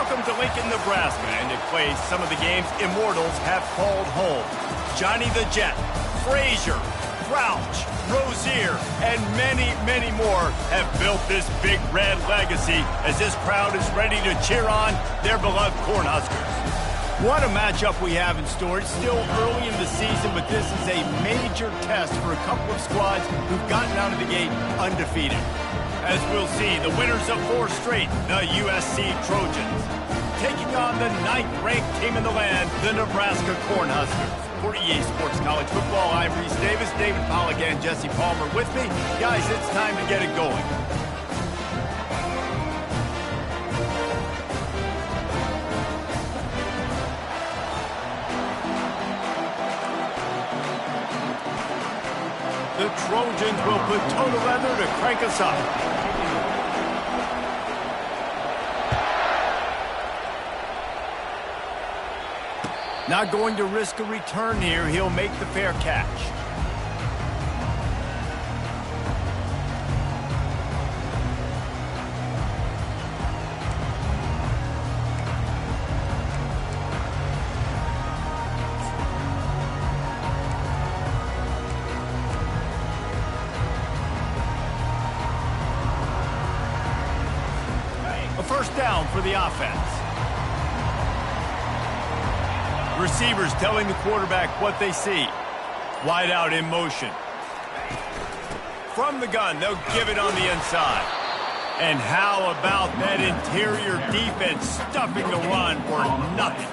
Welcome to Lincoln, Nebraska, and it plays some of the games immortals have called home. Johnny the Jet, Frazier, Crouch, Rozier, and many, many more have built this big red legacy as this crowd is ready to cheer on their beloved Cornhuskers. What a matchup we have in store. It's still early in the season, but this is a major test for a couple of squads who've gotten out of the gate undefeated. As we'll see, the winners of 4 straight, the USC Trojans, taking on the 9th-ranked team in the land, the Nebraska Cornhuskers. For EA Sports College Football, I'm Reese Davis, David Pollack, and Jesse Palmer with me. Guys, it's time to get it going. The Trojans will put toe to leather to crank us up. Not going to risk a return here. He'll make the fair catch. A first down for the offense. Receivers telling the quarterback what they see. Wide out in motion. From the gun, they'll give it on the inside. And how about that interior defense stuffing the run for nothing?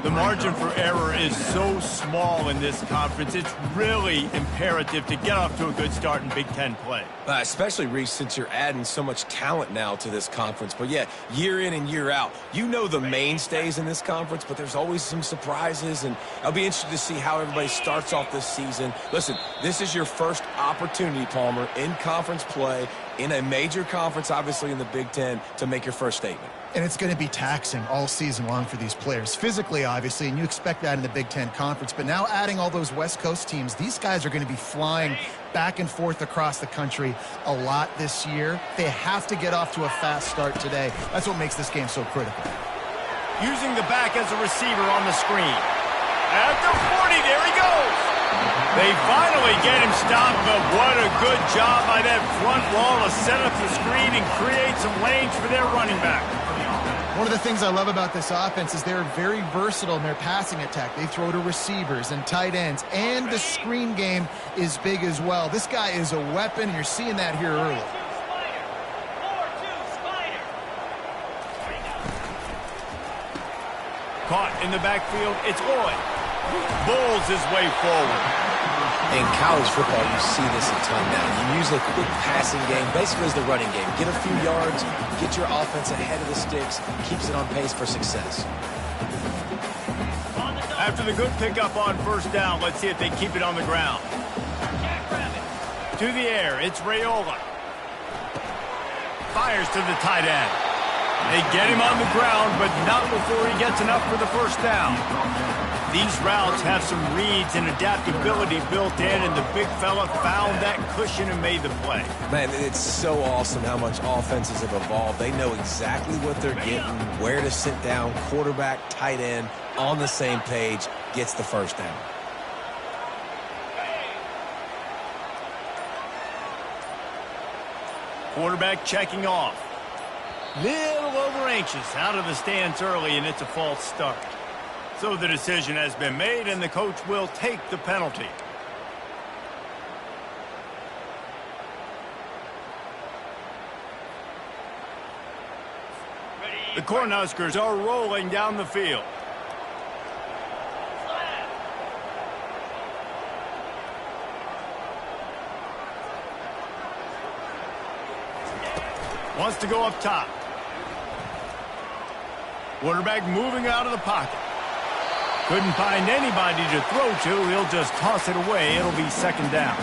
The margin for error is so small in this conference. It's really imperative to get off to a good start in Big Ten play. Especially, Reese, since you're adding so much talent now to this conference. But, yeah, year in and year out, you know the mainstays in this conference, but there's always some surprises, and I'll be interested to see how everybody starts off this season. Listen, this is your first opportunity, Palmer, in conference play, in a major conference, obviously in the Big Ten, to make your first statement. And it's going to be taxing all season long for these players. Physically, obviously, and you expect that in the Big Ten Conference. But now adding all those West Coast teams, these guys are going to be flying back and forth across the country a lot this year. They have to get off to a fast start today. That's what makes this game so critical. Using the back as a receiver on the screen. At the 40, there he goes. They finally get him stopped, but what a good job by that front wall to set up the screen and create some lanes for their running back. One of the things I love about this offense is they're very versatile in their passing attack. They throw to receivers and tight ends, and the screen game is big as well. This guy is a weapon, and you're seeing that here early. Caught in the backfield, it's Lloyd. Bulls his way forward. In college football, you see this a ton now. You use a quick passing game, basically as the running game. Get a few yards, get your offense ahead of the sticks, keeps it on pace for success. After the good pickup on first down, let's see if they keep it on the ground. To the air, it's Raiola. Fires to the tight end. They get him on the ground, but not before he gets enough for the first down. These routes have some reads and adaptability built in, and the big fella found that cushion and made the play. Man, it's so awesome how much offenses have evolved. They know exactly what they're getting, where to sit down, quarterback, tight end, on the same page, gets the first down. Quarterback checking off. Little over anxious, out of the stance early, and it's a false start. So the decision has been made, and the coach will take the penalty. The Cornhuskers are rolling down the field. Wants to go up top. Quarterback moving out of the pocket. Couldn't find anybody to throw to. He'll just toss it away. It'll be second down.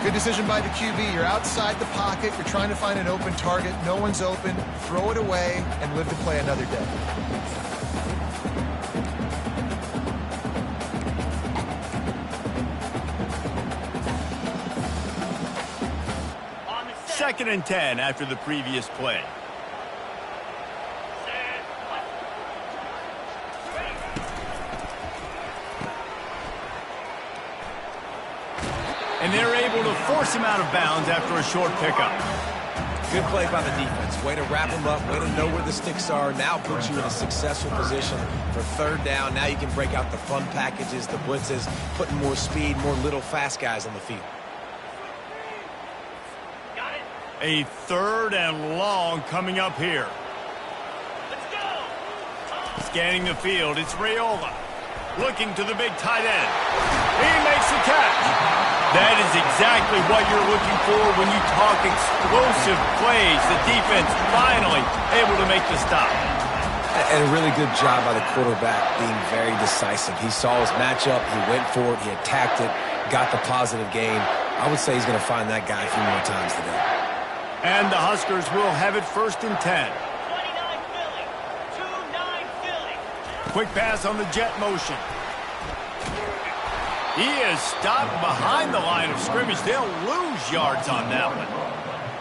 Good decision by the QB. You're outside the pocket. You're trying to find an open target. No one's open. Throw it away and live to play another day. Second and 10 after the previous play. And they're able to force him out of bounds after a short pickup. Good play by the defense. Way to wrap him up. Way to know where the sticks are. Now puts you in a successful position for third down. Now you can break out the fun packages, the blitzes, putting more speed, more little fast guys on the field. A third and long coming up here. Let's go. Scanning the field, it's Raiola. Looking to the big tight end. He makes the catch. That is exactly what you're looking for when you talk explosive plays. The defense finally able to make the stop. And a really good job by the quarterback being very decisive. He saw his matchup, he went for it, he attacked it, got the positive gain. I would say he's going to find that guy a few more times today. And the Huskers will have it 1st and 10. 29 Philly. 2-9 Philly. Quick pass on the jet motion. He is stopped behind the line of scrimmage. They'll lose yards on that one.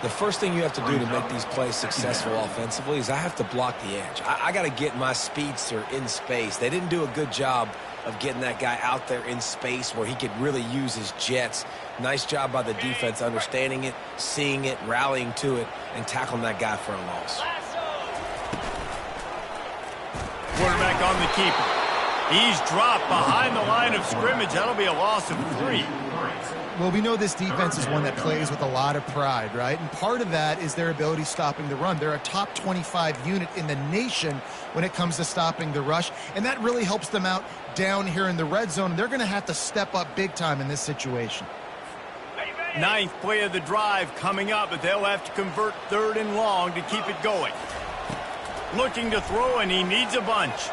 The first thing you have to do to make these plays successful offensively is I have to block the edge. I got to get my speedster in space. They didn't do a good job of getting that guy out there in space where he could really use his jets. Nice job by the defense understanding it, seeing it, rallying to it, and tackling that guy for a loss. Quarterback on the keeper. He's dropped behind the line of scrimmage. That'll be a loss of 3. Well, we know this defense is one that plays with a lot of pride, right? And part of that is their ability stopping the run. They're a top 25 unit in the nation when it comes to stopping the rush, and that really helps them out down here in the red zone. They're going to have to step up big time in this situation. 9th play of the drive coming up, but they'll have to convert 3rd and long to keep it going. Looking to throw, and he needs a bunch.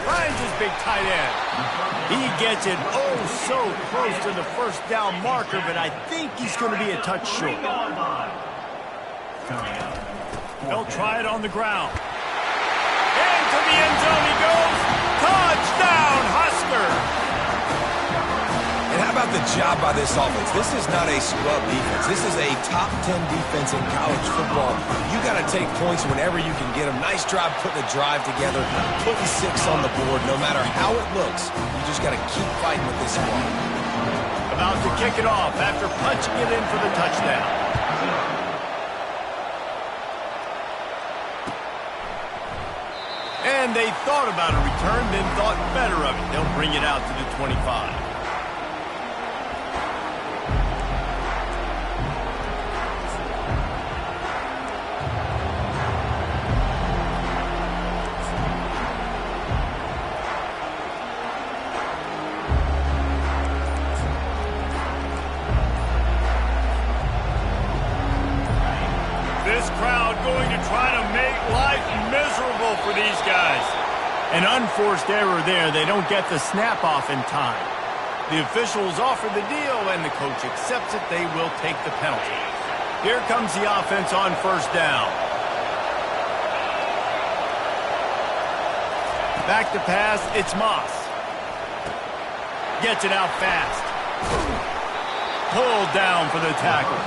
Finds his big tight end. He gets it so close to the 1st down marker, but I think he's going to be a touch short. They'll try it on the ground. Into the end zone he goes. Touchdown, Husker! And how about the job by this offense? This is not a scrub defense. This is a top 10 defense in college football. You got to take points whenever you can get them. Nice job putting a drive together, putting 6 on the board. No matter how it looks, you just got to keep fighting with this squad. About to kick it off after punching it in for the touchdown. And they thought about a return, then thought better of it. They'll bring it out to the 25. This crowd going to try to make life miserable for these guys. An unforced error there. They don't get the snap off in time. The officials offer the deal, and the coach accepts it. They will take the penalty. Here comes the offense on 1st down. Back to pass, it's Moss. Gets it out fast. Pulled down for the tackle.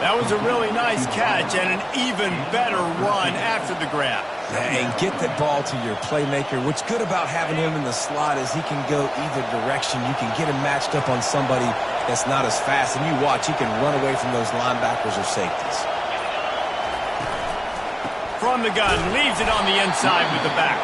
That was a really nice catch and an even better run after the grab. And get that ball to your playmaker. What's good about having him in the slot is he can go either direction. You can get him matched up on somebody that's not as fast. And you watch, he can run away from those linebackers or safeties. From the gun, leaves it on the inside with the back.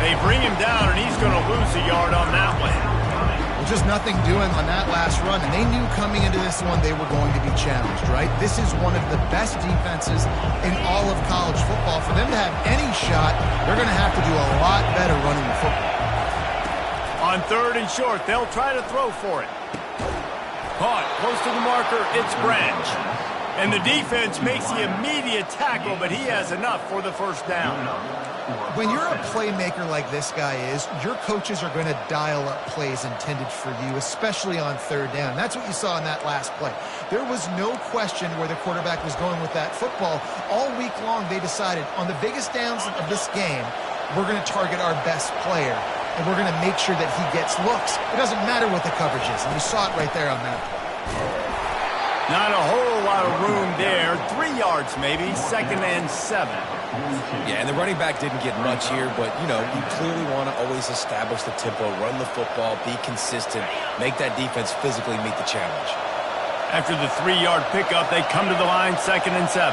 They bring him down, and he's going to lose a yard on that one. Well, just nothing doing on that last run, and they knew coming into this one they were going to be challenged, right? This is one of the best defenses in all of college football. For them to have any shot, they're going to have to do a lot better running the football. On 3rd and short, they'll try to throw for it. Caught close to the marker, it's Branch. And the defense makes the immediate tackle, but he has enough for the 1st down. When you're a playmaker like this guy is, your coaches are going to dial up plays intended for you, especially on 3rd down. That's what you saw in that last play. There was no question where the quarterback was going with that football. All week long, they decided on the biggest downs of this game, we're going to target our best player, and we're going to make sure that he gets looks. It doesn't matter what the coverage is, and you saw it right there on that play. Not a whole lot of room there. 3 yards maybe, 2nd and 7. Yeah, and the running back didn't get much here, but, you know, you clearly want to always establish the tempo, run the football, be consistent, make that defense physically meet the challenge. After the 3-yard pickup, they come to the line, 2nd and 7.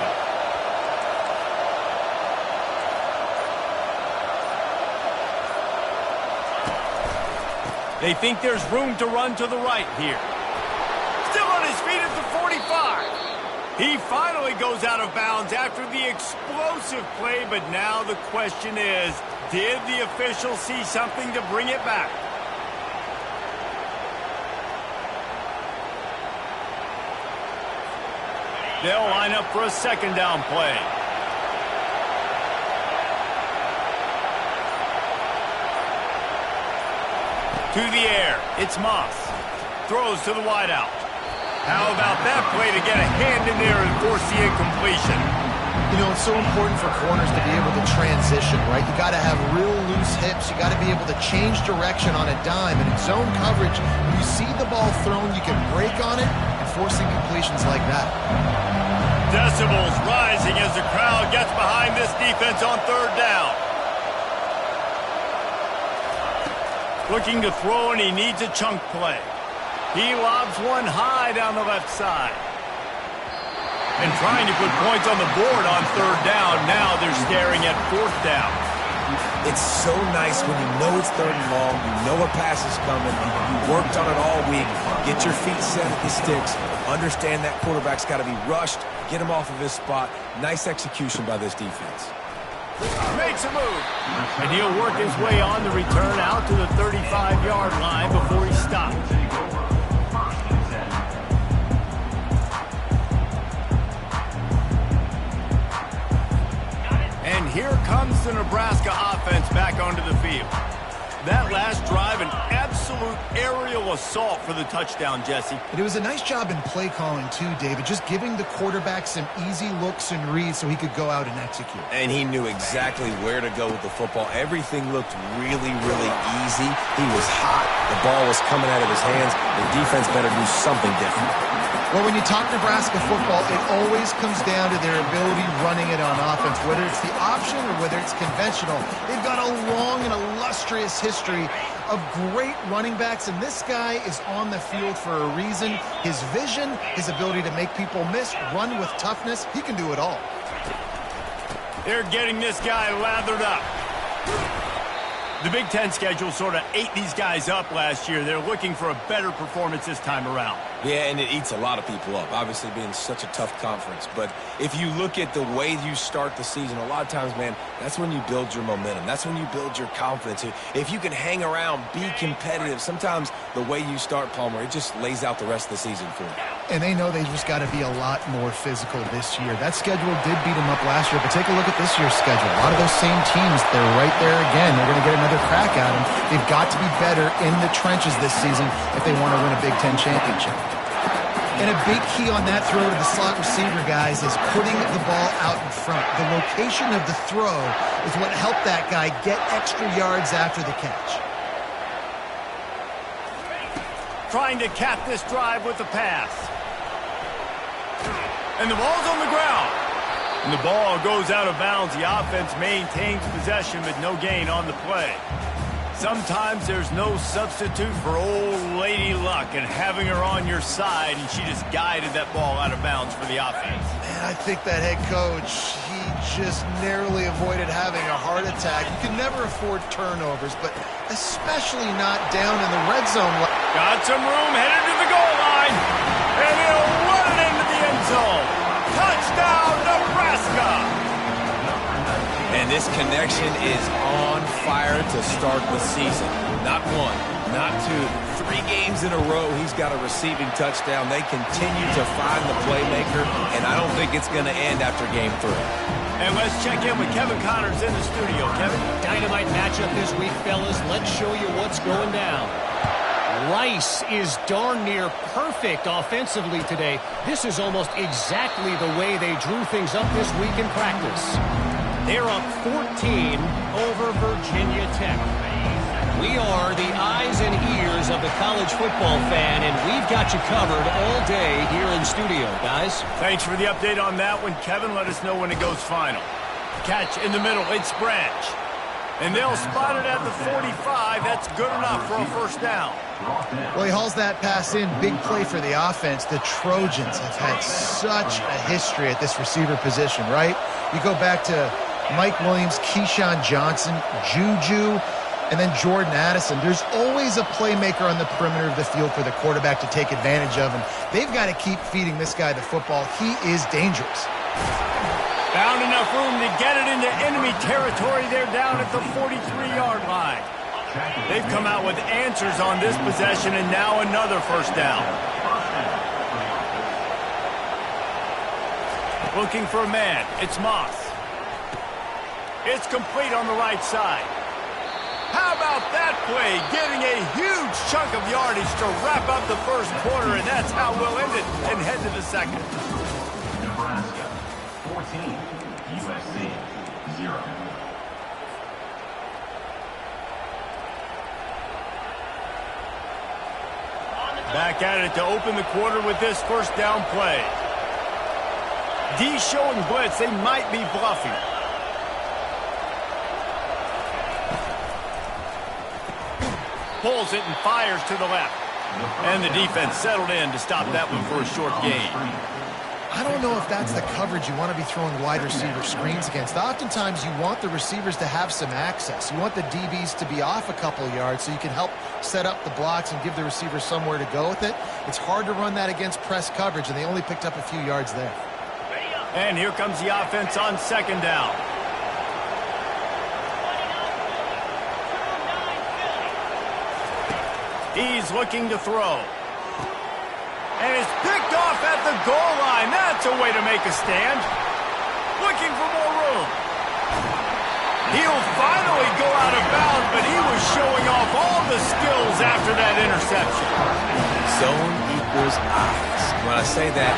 They think there's room to run to the right here. Still on his feet at the 45. He finally goes out of bounds after the explosive play, but now the question is, did the official see something to bring it back? They'll line up for a 2nd down play. To the air, it's Moss. Throws to the wideout. How about that play to get a hand in there and force the incompletion? You know, it's so important for corners to be able to transition, right? You got to have real loose hips. You got to be able to change direction on a dime. And in zone coverage, when you see the ball thrown, you can break on it and force incompletions like that. Decibels rising as the crowd gets behind this defense on 3rd down. Looking to throw, and he needs a chunk play. He lobs one high down the left side. And trying to put points on the board on 3rd down. Now they're staring at 4th down. It's so nice when you know it's 3rd and long, you know a pass is coming, you worked on it all week, get your feet set at the sticks, understand that quarterback's got to be rushed, get him off of his spot. Nice execution by this defense. Makes a move. And he'll work his way on the return out to the 35-yard line before he stops. And here comes the Nebraska offense back onto the field. That last drive, an absolute aerial assault for the touchdown, Jesse. And it was a nice job in play calling too, David, just giving the quarterback some easy looks and reads so he could go out and execute. And he knew exactly where to go with the football. Everything looked really, really easy. He was hot. The ball was coming out of his hands. The defense better do something different. Well, when you talk Nebraska football, it always comes down to their ability running it on offense, whether it's the option or whether it's conventional. They've got a long and illustrious history of great running backs, and this guy is on the field for a reason. His vision, his ability to make people miss, run with toughness, he can do it all. They're getting this guy lathered up. The Big Ten schedule sort of ate these guys up last year. They're looking for a better performance this time around. Yeah, and it eats a lot of people up, obviously being such a tough conference. But if you look at the way you start the season, a lot of times, man, that's when you build your momentum. That's when you build your confidence. If you can hang around, be competitive, sometimes the way you start, Palmer, it just lays out the rest of the season for you. And they know they just got to be a lot more physical this year. That schedule did beat them up last year, but take a look at this year's schedule. A lot of those same teams, they're right there again. They're going to get another crack at them. They've got to be better in the trenches this season if they want to win a Big Ten championship. And a big key on that throw to the slot receiver, guys, is putting the ball out in front. The location of the throw is what helped that guy get extra yards after the catch. Trying to cap this drive with the pass. And the ball's on the ground. And the ball goes out of bounds. The offense maintains possession, but no gain on the play. Sometimes there's no substitute for old Lady Luck and having her on your side, and she just guided that ball out of bounds for the offense. Man, I think that head coach, he just narrowly avoided having a heart attack. You can never afford turnovers, but especially not down in the red zone. Got some room, headed to the goal line, and he'll run it into the end zone. Touchdown, Nebraska! And this connection is on fire to start the season. Not one, not two, 3 games in a row he's got a receiving touchdown. They continue to find the playmaker, and I don't think it's going to end after game 3. And let's check in with Kevin Connors in the studio. Kevin? Dynamite matchup this week, fellas. Let's show you what's going down. Rice is darn near perfect offensively today. This is almost exactly the way they drew things up this week in practice. They're up 14 over Virginia Tech. We are the eyes and ears voices of the college football fan, and we've got you covered all day here in studio, guys. Thanks for the update on that one, Kevin. Let us know when it goes final. Catch in the middle. It's Branch. And they'll spot it at the 45. That's good enough for a first down. Well, he hauls that pass in. Big play for the offense. The Trojans have had such a history at this receiver position, right? You go back to Mike Williams, Keyshawn Johnson, Juju, and then Jordan Addison. There's always a playmaker on the perimeter of the field for the quarterback to take advantage of, and they've got to keep feeding this guy the football. He is dangerous. Found enough room to get it into enemy territory. They're down at the 43-yard line. They've come out with answers on this possession, and now another first down. Looking for a man. It's Moss. It's complete on the right side. How about that play? Getting a huge chunk of yardage to wrap up the first quarter, and that's how we'll end it and head to the second. Nebraska 14, USC 0. Back at it to open the quarter with this first down play. D showing blitz. They might be bluffing. Pulls it and fires to the left. And the defense settled in to stop that one for a short gain. I don't know if that's the coverage you want to be throwing wide receiver screens against. Oftentimes, you want the receivers to have some access. You want the DBs to be off a couple of yards so you can help set up the blocks and give the receivers somewhere to go with it. It's hard to run that against press coverage, and they only picked up a few yards there. And here comes the offense on second down. He's looking to throw. And it's picked off at the goal line. That's a way to make a stand. Looking for more room. He'll finally go out of bounds, but he was showing off all the skills after that interception. Zone equals eyes. When I say that,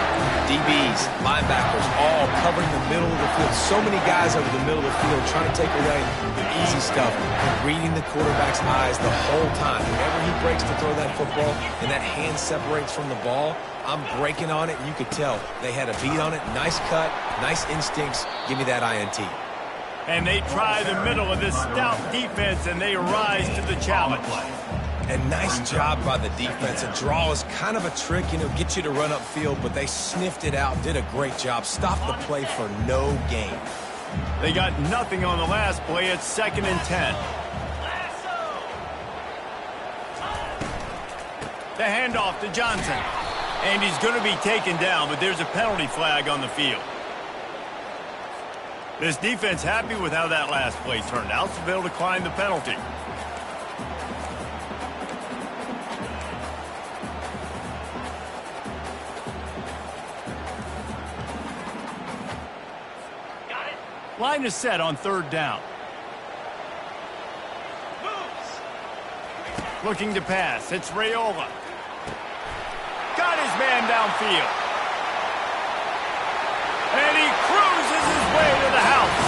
DBs, linebackers, all covering the middle of the field. So many guys over the middle of the field trying to take away the easy stuff, reading the quarterback's eyes the whole time. Whenever he breaks to throw that football and that hand separates from the ball, I'm breaking on it, and you could tell they had a beat on it. Nice cut, nice instincts. Give me that INT. And they try the middle of this stout defense, and they rise to the challenge. And nice job by the defense. A draw is kind of a trick, get you to run upfield, but they sniffed it out, did a great job, stopped the play for no gain. They got nothing on the last play. It's 2nd and 10. The handoff to Johnson. And he's going to be taken down, but there's a penalty flag on the field. This defense happy with how that last play turned out, so they'll decline the penalty. Line is set on 3rd down. Looking to pass. It's Raiola. Got his man downfield. And he cruises his way to the house.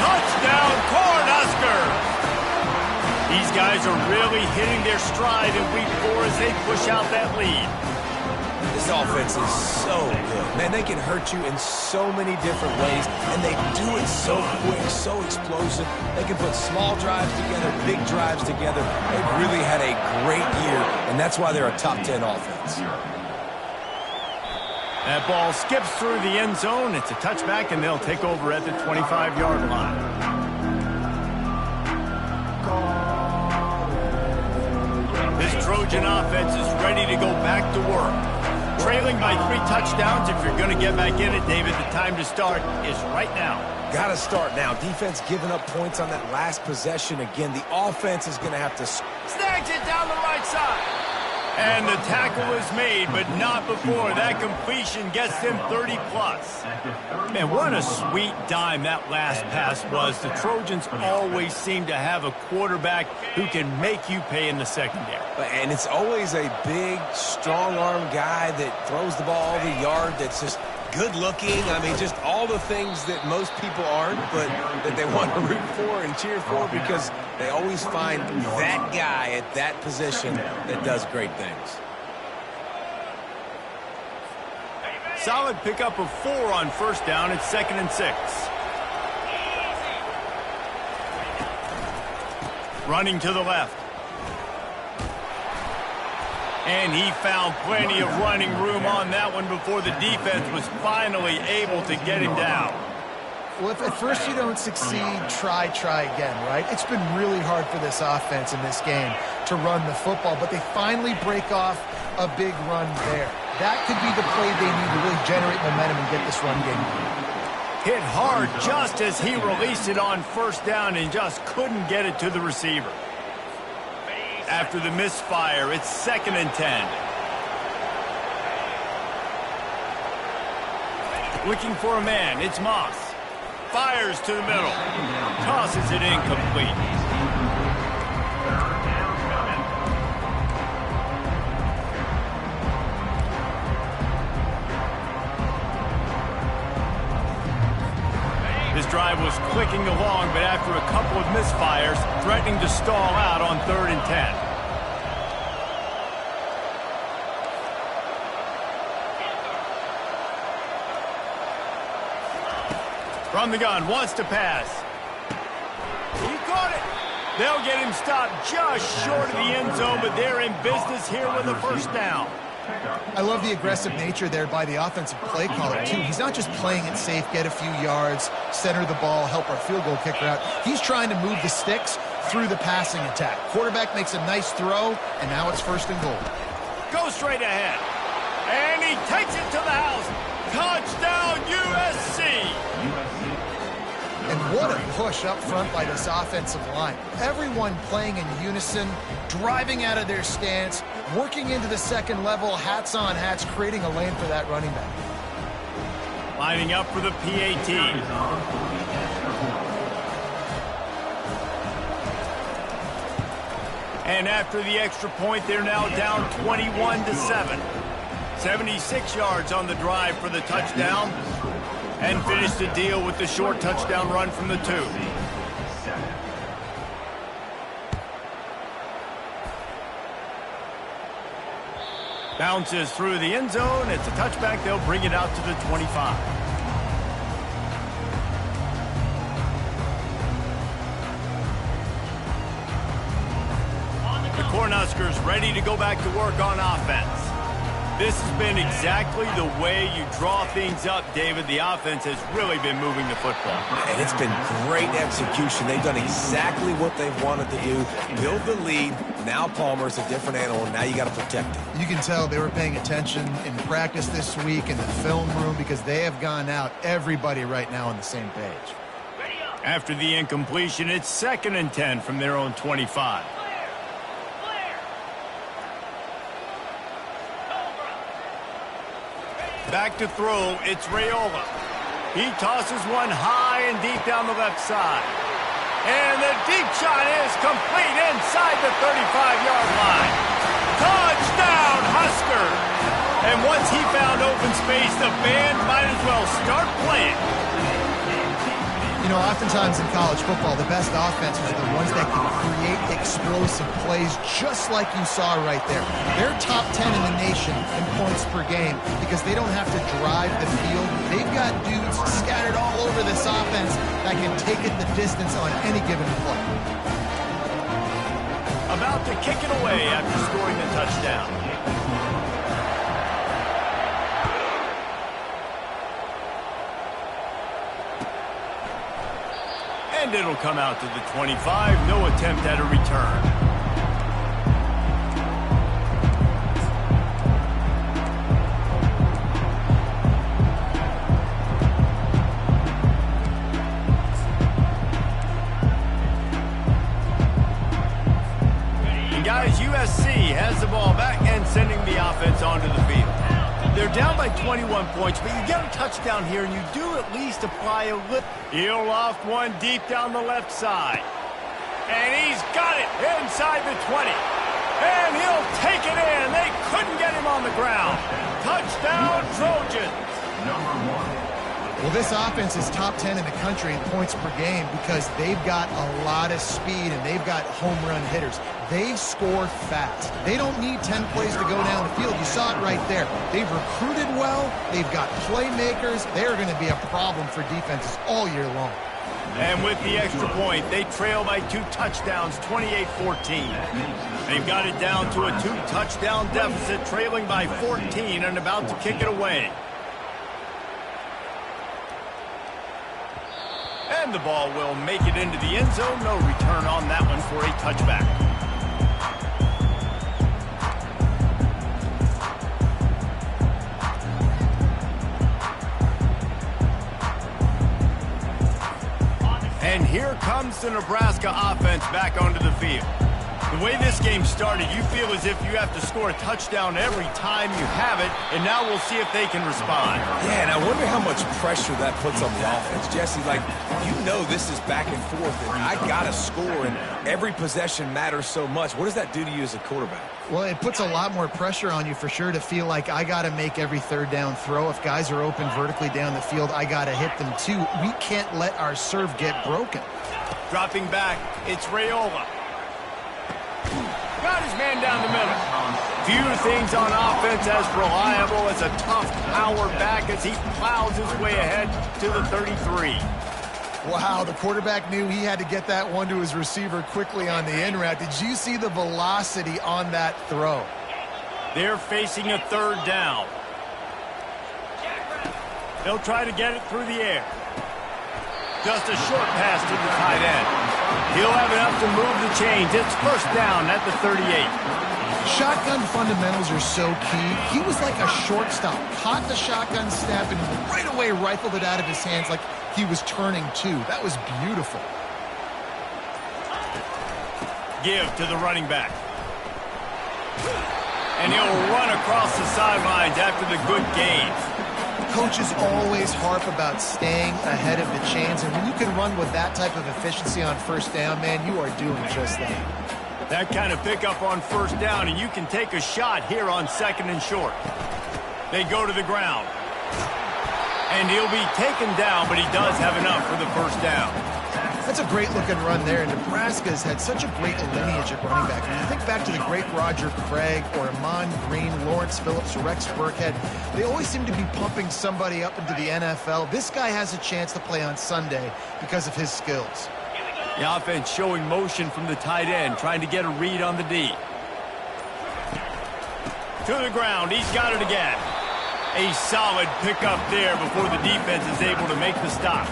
Touchdown, Cornhusker. These guys are really hitting their stride in week 4 as they push out that lead. This offense is so good. Man, they can hurt you in so many different ways, and they do it so quick, so explosive. They can put small drives together, big drives together. They've really had a great year, and that's why they're a top 10 offense. That ball skips through the end zone. It's a touchback, and they'll take over at the 25-yard line. This Trojan offense is ready to go back to work. Trailing by 3 touchdowns. If you're going to get back in it, David, the time to start is right now. Got to start now. Defense giving up points on that last possession. Again, the offense is going to have to... Snags it down the right side. And the tackle is made, but not before. That completion gets them 30-plus. Man, what a sweet dime that last pass was. The Trojans always seem to have a quarterback who can make you pay in the secondary. And it's always a big, strong-arm guy that throws the ball over the yard that's just good looking. I mean, just all the things that most people aren't, but that they want to root for and cheer for because they always find that guy at that position that does great things. Solid pickup of 4 on first down. It's 2nd and 6. Running to the left. And he found plenty of running room on that one before the defense was finally able to get him down. Well, if at first you don't succeed, try again, right? It's been really hard for this offense in this game to run the football, but they finally break off a big run there. That could be the play they need to really generate momentum and get this run game. Hit hard just as he released it on first down and just couldn't get it to the receiver. After the misfire, it's 2nd and 10. Looking for a man, it's Moss. Fires to the middle. Tosses it incomplete. This drive was clicking along, but after a couple of misfires, threatening to stall out on 3rd and 10. From the gun, wants to pass. He caught it. They'll get him stopped just short of the end zone, but they're in business here with a first down. I love the aggressive nature there by the offensive play caller, too. He's not just playing it safe, get a few yards, center the ball, help our field goal kicker out. He's trying to move the sticks through the passing attack. Quarterback makes a nice throw, and now it's 1st and goal. Go straight ahead. And he takes it to the house. Touchdown, USC! And what a push up front by this offensive line. Everyone playing in unison, driving out of their stance, working into the second level, hats on hats, creating a lane for that running back. Lining up for the PAT. And after the extra point, they're now down 21-7. 76 yards on the drive for the touchdown. And finished the deal with the short touchdown run from the 2. Bounces through the end zone. It's a touchback. They'll bring it out to the 25. The Cornhuskers ready to go back to work on offense. This has been exactly the way you draw things up, David. The offense has really been moving the football. And it's been great execution. They've done exactly what they've wanted to do. Build the lead. Now Palmer's a different animal. Now you got to protect him. You can tell they were paying attention in practice this week in the film room because they have gone out, everybody right now on the same page. After the incompletion, it's 2nd and 10 from their own 25. Back to throw, it's Raiola. He tosses one high and deep down the left side. And the deep shot is complete inside the 35-yard line. Touchdown, Huskers! And once he found open space, the band might as well start playing. You know, oftentimes in college football, the best offenses are the ones that can create explosive plays just like you saw right there. They're top 10 in the nation in points per game because they don't have to drive the field. They've got dudes scattered all over this offense that can take it the distance on any given play. About to kick it away after scoring the touchdown. And it'll come out to the 25. No attempt at a return. And guys, USC has the ball back and sending the offense onto the field. They're down by 21 points, but you get a touchdown here, and you do at least apply a lip. He'll loft one deep down the left side. And he's got it inside the 20. And he'll take it in. They couldn't get him on the ground. Touchdown, Trojans. Well, this offense is top 10 in the country in points per game because they've got a lot of speed and they've got home run hitters. They score fast. They don't need 10 plays to go down the field. You saw it right there. They've recruited well. They've got playmakers. They're going to be a problem for defenses all year long. And with the extra point, they trail by 2 touchdowns, 28-14. They've got it down to a 2-touchdown deficit, trailing by 14 and about to kick it away. And the ball will make it into the end zone. No return on that one for a touchback. And here comes the Nebraska offense back onto the field. The way this game started, you feel as if you have to score a touchdown every time you have it, and now we'll see if they can respond. Yeah, and I wonder how much pressure that puts on the offense. Jesse, like, you know this is back and forth, and I got to score, and every possession matters so much. What does that do to you as a quarterback? Well, it puts a lot more pressure on you for sure to feel like I got to make every third down throw. If guys are open vertically down the field, I got to hit them too. We can't let our serve get broken. Dropping back, it's Raiola. Got his man down the middle. Few things on offense as reliable as a tough power back as he plows his way ahead to the 33. Wow, the quarterback knew he had to get that one to his receiver quickly on the in route. Did you see the velocity on that throw? They're facing a third down. They'll try to get it through the air. Just a short pass to the tight end. He'll have enough to move the chains. It's first down at the 38. Shotgun fundamentals are so key. He was like a shortstop. Caught the shotgun snap and right away rifled it out of his hands like he was turning two. That was beautiful. Give to the running back. And he'll run across the sidelines after the good gain. Coaches always harp about staying ahead of the chains, and when you can run with that type of efficiency on first down, man, you are doing just that. That kind of pickup on first down, and you can take a shot here on second and short. They go to the ground. And he'll be taken down, but he does have enough for the first down. That's a great-looking run there. Nebraska's had such a great lineage at running back. When you think back to the great Roger Craig or Amon Green, Lawrence Phillips, Rex Burkhead, they always seem to be pumping somebody up into the NFL. This guy has a chance to play on Sunday because of his skills. The offense showing motion from the tight end, trying to get a read on the D. To the ground, he's got it again. A solid pickup there before the defense is able to make the stop.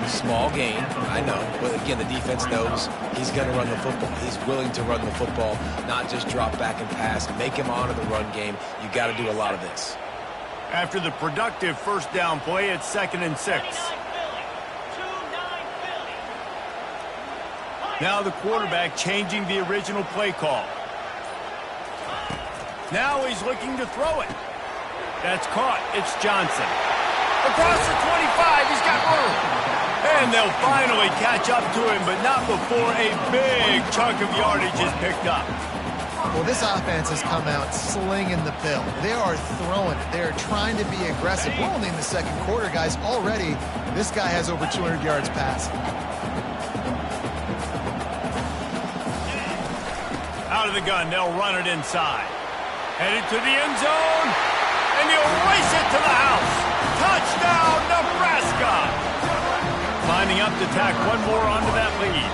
Small gain, I know, but again, the defense knows he's going to run the football. He's willing to run the football, not just drop back and pass, make him honor the run game. You got to do a lot of this. After the productive first down play, it's 2nd and 6. Now the quarterback changing the original play call. Now he's looking to throw it. That's caught. It's Johnson. Across the 25, he's got room. And they'll finally catch up to him, but not before a big chunk of yardage is picked up. Well, this offense has come out slinging the pill. They are throwing it. They are trying to be aggressive. We're only in the second quarter, guys. Already, this guy has over 200 yards passing. Out of the gun, they'll run it inside. Headed to the end zone, and he'll race it to the house. Touchdown, Nebraska! Lining up to tack one more onto that lead.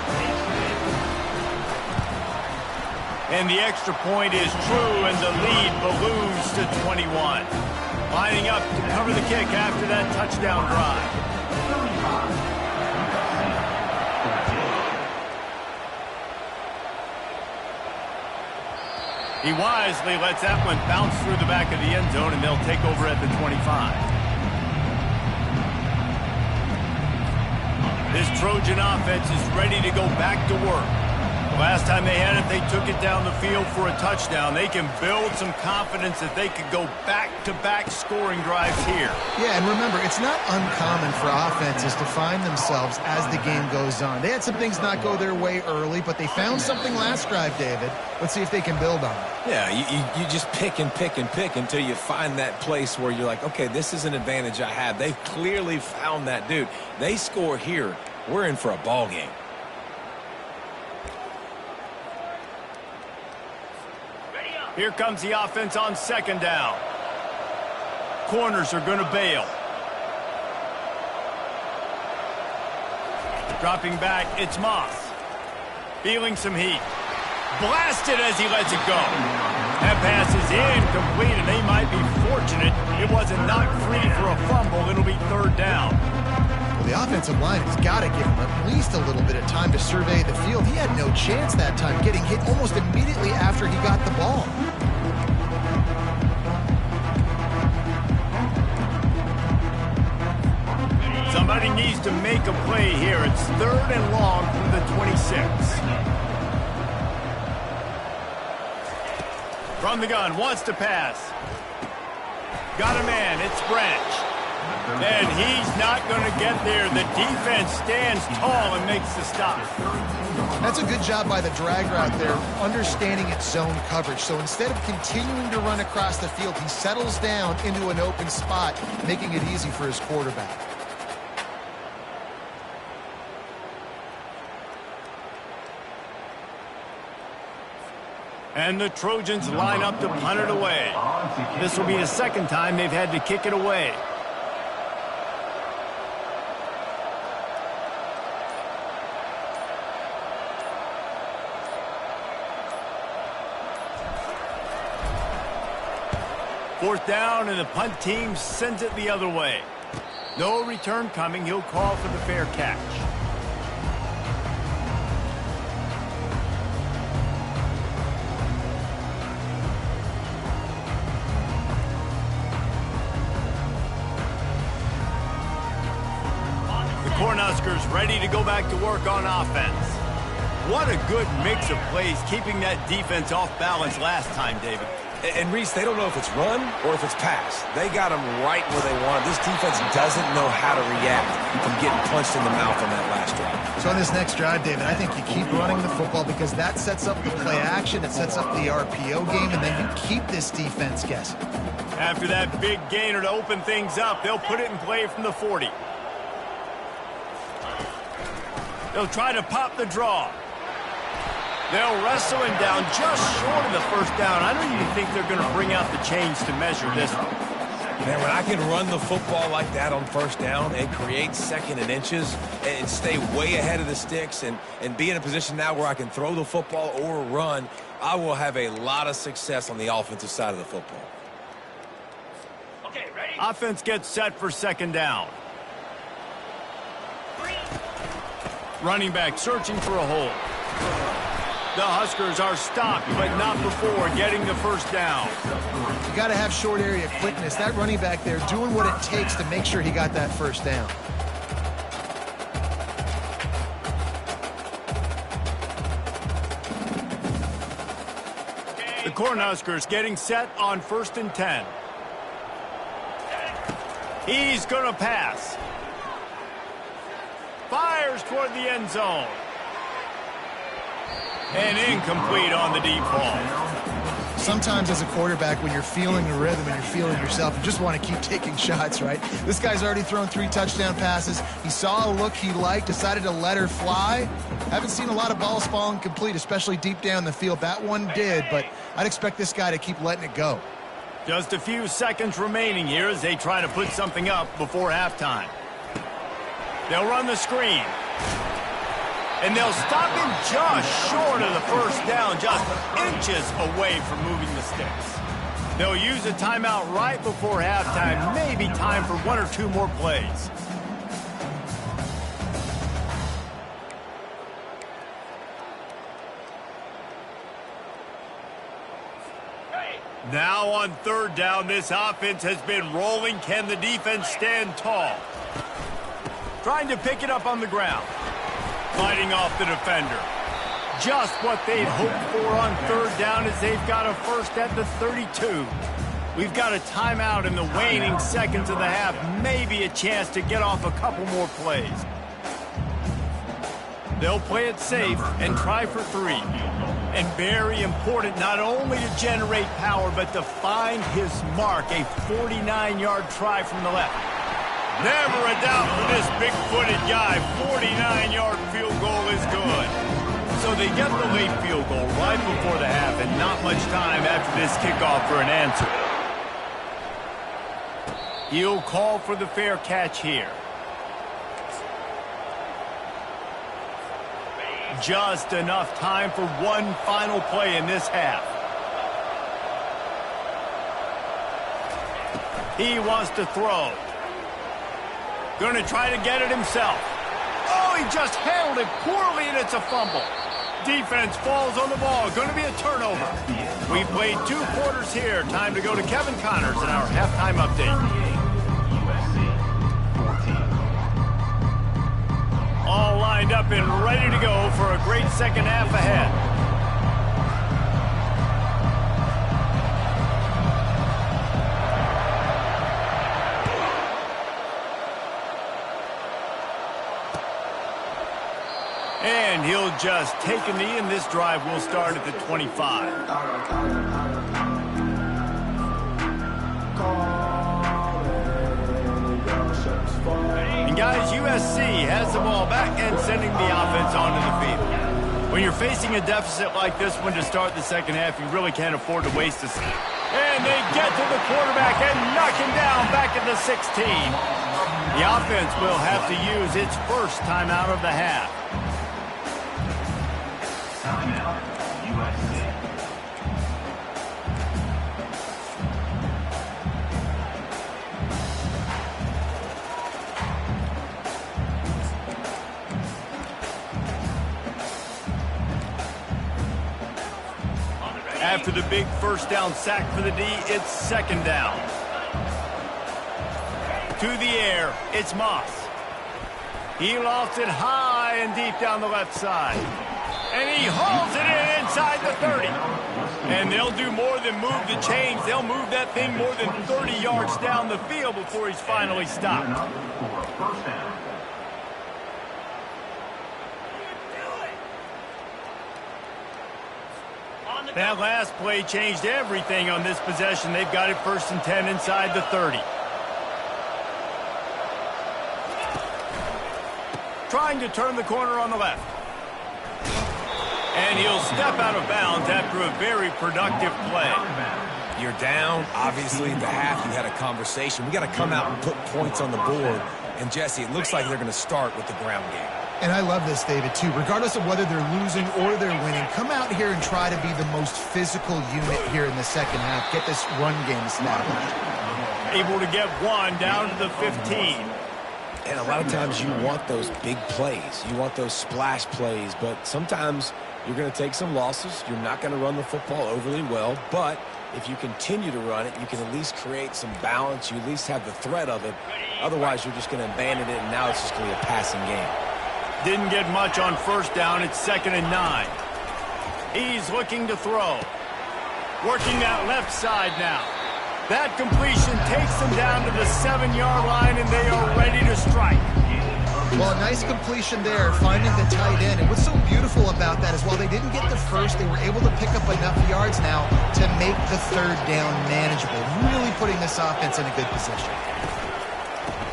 And the extra point is true, and the lead balloons to 21. Lining up to cover the kick after that touchdown drive. He wisely lets that one bounce through the back of the end zone, and they'll take over at the 25. This Trojan offense is ready to go back to work. Last time they had it, they took it down the field for a touchdown. They can build some confidence that they could go back-to-back scoring drives here. Yeah, and remember, it's not uncommon for offenses to find themselves as the game goes on. They had some things not go their way early, but they found something last drive, David. Let's see if they can build on it. Yeah, you just pick and pick and pick until you find that place where you're like, okay, this is an advantage I have. They've clearly found that, dude. They score here, we're in for a ball game. Here comes the offense on second down. Corners are going to bail. Dropping back, it's Moss. Feeling some heat. Blasted as he lets it go. That pass is incomplete, and they might be fortunate it wasn't knocked free for a fumble. It'll be third down. Well, the offensive line has got to give him at least a little bit of time to survey the field. He had no chance that time, getting hit almost immediately after he got the ball. Somebody needs to make a play here. It's third and long from the 26. From the gun, wants to pass. Got a man, it's Branch. And he's not going to get there. The defense stands tall and makes the stop. That's a good job by the drag route there, understanding its zone coverage. So instead of continuing to run across the field, he settles down into an open spot, making it easy for his quarterback. And the Trojans line up to punt it away. This will be the second time they've had to kick it away. Fourth down, and the punt team sends it the other way. No return coming. He'll call for the fair catch. Cornhuskers ready to go back to work on offense. What a good mix of plays, keeping that defense off balance last time, David. And Reese, they don't know if it's run or if it's pass. They got them right where they want. This defense doesn't know how to react from getting punched in the mouth on that last drive. So on this next drive, David, I think you keep running the football because that sets up the play action, it sets up the RPO game, and then you keep this defense guessing. After that big gainer to open things up, they'll put it in play from the 40. They'll try to pop the draw. They'll wrestle him down just short of the first down. I don't even think they're going to bring out the chains to measure this one. Man, when I can run the football like that on first down and create second and inches and stay way ahead of the sticks and be in a position now where I can throw the football or run, I will have a lot of success on the offensive side of the football. Okay, ready? Offense gets set for second down. Running back searching for a hole. The Huskers are stopped, but not before getting the first down. You got to have short area quickness. That running back there doing what it takes to make sure he got that first down. The Cornhuskers getting set on 1st and 10. He's going to pass. Fires toward the end zone. And incomplete on the deep ball. Sometimes as a quarterback, when you're feeling the rhythm and you're feeling yourself, you just want to keep taking shots, right? This guy's already thrown 3 touchdown passes. He saw a look he liked, decided to let her fly. Haven't seen a lot of balls falling complete, especially deep down the field. That one did, but I'd expect this guy to keep letting it go. Just a few seconds remaining here as they try to put something up before halftime. They'll run the screen. And they'll stop him just short of the first down, just inches away from moving the sticks. They'll use a timeout right before halftime, maybe time for 1 or 2 more plays. Now on 3rd down, this offense has been rolling. Can the defense stand tall? Trying to pick it up on the ground. Fighting off the defender. Just what they'd hoped for on third down as they've got a first at the 32. We've got a timeout in the waning seconds of the half. Maybe a chance to get off a couple more plays. They'll play it safe and try for 3. And very important not only to generate power, but to find his mark, a 49-yard try from the left. Never a doubt for this big-footed guy. 49-yard field goal is good. So they get the late field goal right before the half, and not much time after this kickoff for an answer. He'll call for the fair catch here. Just enough time for one final play in this half. He wants to throw. Going to try to get it himself. Oh, he just handled it poorly, and it's a fumble. Defense falls on the ball. Going to be a turnover. We've played 2 quarters here. Time to go to Kevin Connors in our halftime update. USC 14. All lined up and ready to go for a great second half ahead. And he'll just take a knee, and this drive will start at the 25. And guys, USC has the ball back and sending the offense onto the field. When you're facing a deficit like this one to start the second half, you really can't afford to waste a second. And they get to the quarterback and knock him down back at the 16. The offense will have to use its first timeout of the half. Timeout, USC. After the big first down sack for the D, it's second down. To the air, it's Moss. He lofts it high and deep down the left side. And he hauls it in inside the 30. And they'll do more than move the chains. They'll move that thing more than 30 yards down the field before he's finally stopped. First down. That last play changed everything on this possession. They've got it first and 10 inside the 30. Trying to turn the corner on the left. And he'll step out of bounds after a very productive play. You're down. Obviously, at the half, you had a conversation. We got to come out and put points on the board. And, Jesse, it looks like they're going to start with the ground game. And I love this, David, too. Regardless of whether they're losing or they're winning, come out here and try to be the most physical unit here in the second half. Get this run game established. Able to get one down to the 15. And a lot of times you want those big plays. You want those splash plays. But sometimes you're going to take some losses. You're not going to run the football overly well. But if you continue to run it, you can at least create some balance. You at least have the threat of it. Otherwise, you're just going to abandon it, and now it's just going to be a passing game. Didn't get much on first down. It's second and 9. He's looking to throw. Working that left side now. That completion takes them down to the 7-yard line, and they are ready to strike. Well, a nice completion there, finding the tight end. And what's so beautiful about that is while they didn't get the first, they were able to pick up enough yards now to make the third down manageable, really putting this offense in a good position.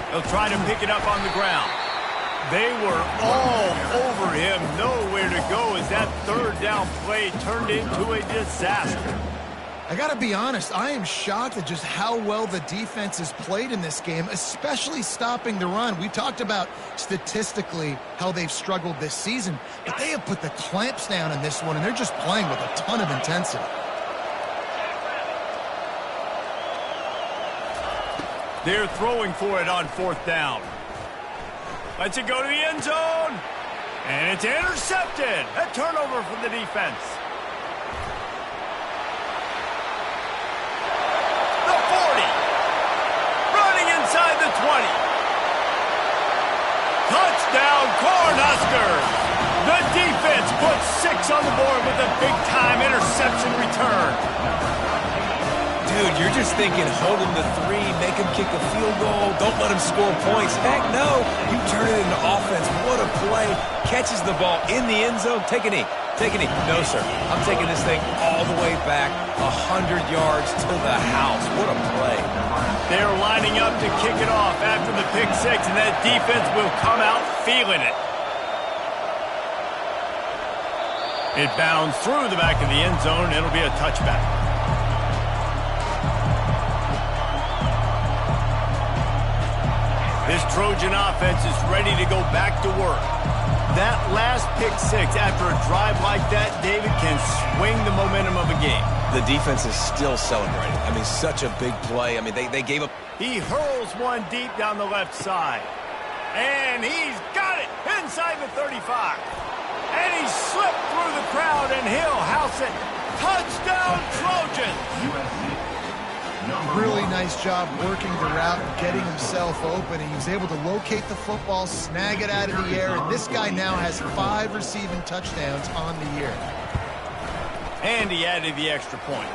They'll try to pick it up on the ground. They were all over him, nowhere to go as that third down play turned into a disaster. I got to be honest, I am shocked at just how well the defense has played in this game, especially stopping the run. We talked about statistically how they've struggled this season, but they have put the clamps down in this one, and they're just playing with a ton of intensity. They're throwing for it on fourth down. Lets it go to the end zone. And it's intercepted. A turnover from the defense. The 40. Running inside the 20. Touchdown, Cornhuskers. The defense puts 6 on the board with a big-time interception return. Dude, you're just thinking, hold him to 3, make him kick a field goal, don't let him score points. Heck no, you turn it into offense. What a play. Catches the ball in the end zone. Take a knee. Take a knee. No, sir. I'm taking this thing all the way back 100 yards to the house. What a play. They're lining up to kick it off after the pick 6, and that defense will come out feeling it. It bounds through the back of the end zone. It'll be a touchback. This Trojan offense is ready to go back to work. That last pick 6 after a drive like that, David, can swing the momentum of a game. The defense is still celebrating. I mean, such a big play. I mean, they gave up. He hurls one deep down the left side. And he's got it inside the 35. And he slipped through the crowd, and he'll house it. Touchdown, Trojans! Really nice job working the route and getting himself open. And he was able to locate the football, snag it out of the air, and this guy now has 5 receiving touchdowns on the year. And he added the extra point.